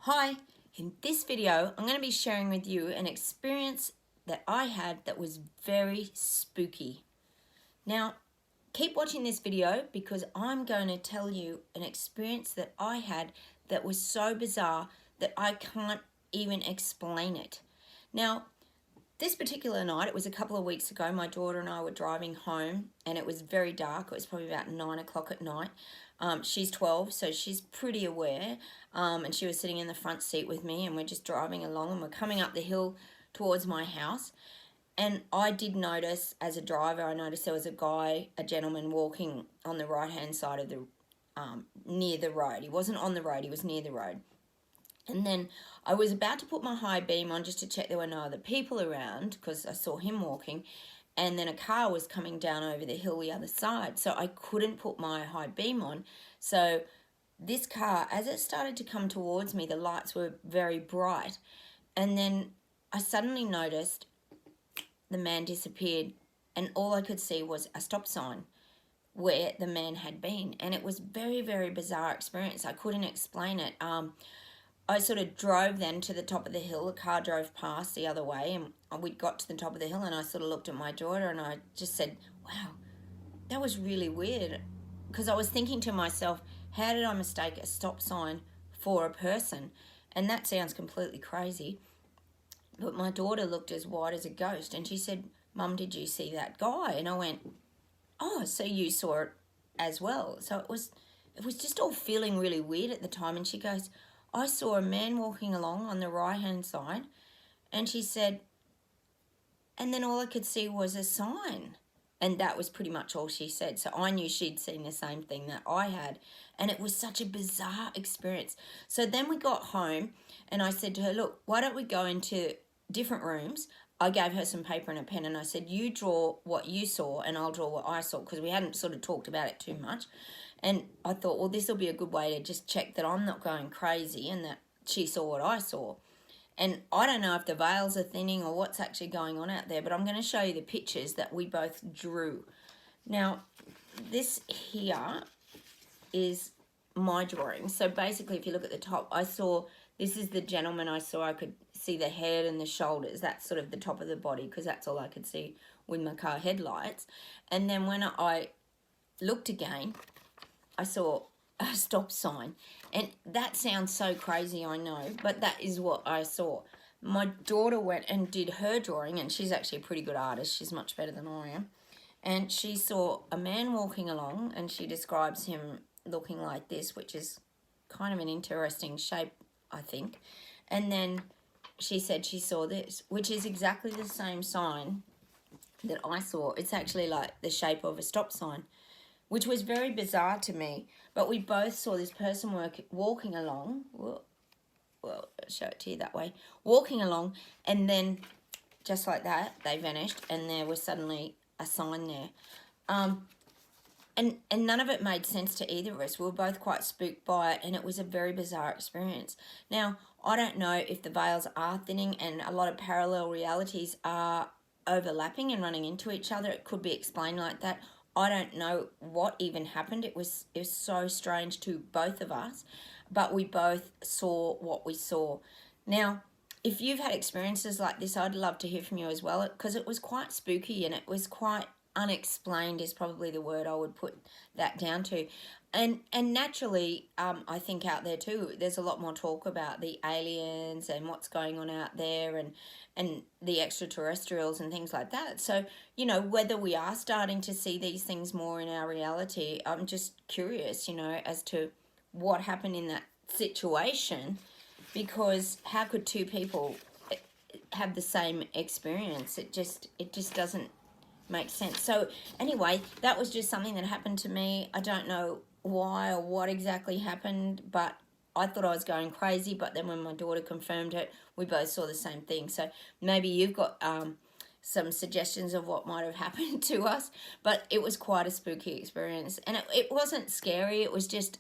Hi, in this video I'm going to be sharing with you an experience that I had that was very spooky. Now keep watching this video because I'm going to tell you an experience that I had that was so bizarre that I can't even explain it. Now this particular night, it was a couple of weeks ago, my daughter and I were driving home and it was very dark. It was probably about 9 o'clock at night. She's 12, so she's pretty aware, and she was sitting in the front seat with me and we're just driving along and we're coming up the hill towards my house. And I did notice, as a driver, I noticed there was a gentleman walking on the right-hand side of the, near the road. He wasn't on the road, he was near the road. And then I was about to put my high beam on just to check there were no other people around because I saw him walking. And then a car was coming down over the hill the other side. So I couldn't put my high beam on. So this car, as it started to come towards me, the lights were very bright. And then I suddenly noticed the man disappeared. And all I could see was a stop sign where the man had been. And it was very, very bizarre experience. I couldn't explain it. I sort of drove then to the top of the hill. A car drove past the other way and we got to the top of the hill and I sort of looked at my daughter and I just said, wow, that was really weird. Because I was thinking to myself, how did I mistake a stop sign for a person? And that sounds completely crazy. But my daughter looked as white as a ghost and she said, Mum, did you see that guy? And I went, oh, so you saw it as well. So it was just all feeling really weird at the time. And she goes, I saw a man walking along on the right-hand side, and she said, and then all I could see was a sign. And that was pretty much all she said. So I knew she'd seen the same thing that I had. And it was such a bizarre experience. So then we got home, and I said to her, look, why don't we go into different rooms? I gave her some paper and a pen, and I said, you draw what you saw, and I'll draw what I saw, because we hadn't sort of talked about it too much. And I thought, well, this will be a good way to just check that I'm not going crazy and that she saw what I saw. And I don't know if the veils are thinning or what's actually going on out there, but I'm going to show you the pictures that we both drew. Now, this here is my drawing. So basically, if you look at the top, this is the gentleman I saw. I could see the head and the shoulders. That's sort of the top of the body because that's all I could see with my car headlights. And then when I looked again, I saw a stop sign. And that sounds so crazy, I know, but that is what I saw. My daughter went and did her drawing, and she's actually a pretty good artist. She's much better than I am. And she saw a man walking along, and she describes him looking like this, which is kind of an interesting shape, I think. And then she said she saw this, which is exactly the same sign that I saw. It's actually like the shape of a stop sign, which was very bizarre to me. But we both saw this person walking along. Well, I'll show it to you that way. Walking along, and just like that, they vanished, and there was suddenly a sign there. And none of it made sense to either of us. We were both quite spooked by it, and it was a very bizarre experience. Now, I don't know if the veils are thinning and a lot of parallel realities are overlapping and running into each other. It could be explained like that. I don't know what even happened. It was so strange to both of us, but we both saw what we saw. Now, if you've had experiences like this, I'd love to hear from you as well, because it was quite spooky and it was quite unexplained is probably the word I would put that down to. And naturally, I think out there too, there's a lot more talk about the aliens and what's going on out there and the extraterrestrials and things like that. So, you know, whether we are starting to see these things more in our reality, I'm just curious, you know, as to what happened in that situation, because how could two people have the same experience? It just doesn't make sense. So anyway, that was just something that happened to me. I don't know why or what exactly happened, but I thought I was going crazy. But then when my daughter confirmed it, we both saw the same thing. So maybe you've got some suggestions of what might have happened to us. But it was quite a spooky experience, and it wasn't scary. It was just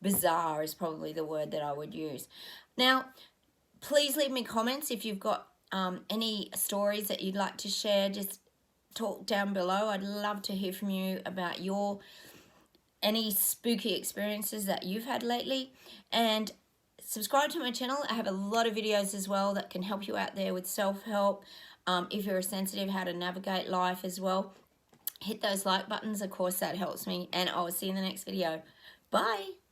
bizarre is probably the word that I would use. Now, please leave me comments if you've got any stories that you'd like to share. Just talk down below. I'd love to hear from you about any spooky experiences that you've had lately. And subscribe to my channel. I have a lot of videos as well that can help you out there with self-help. If you're a sensitive, how to navigate life as well. Hit those like buttons. Of course, that helps me. And I will see you in the next video. Bye.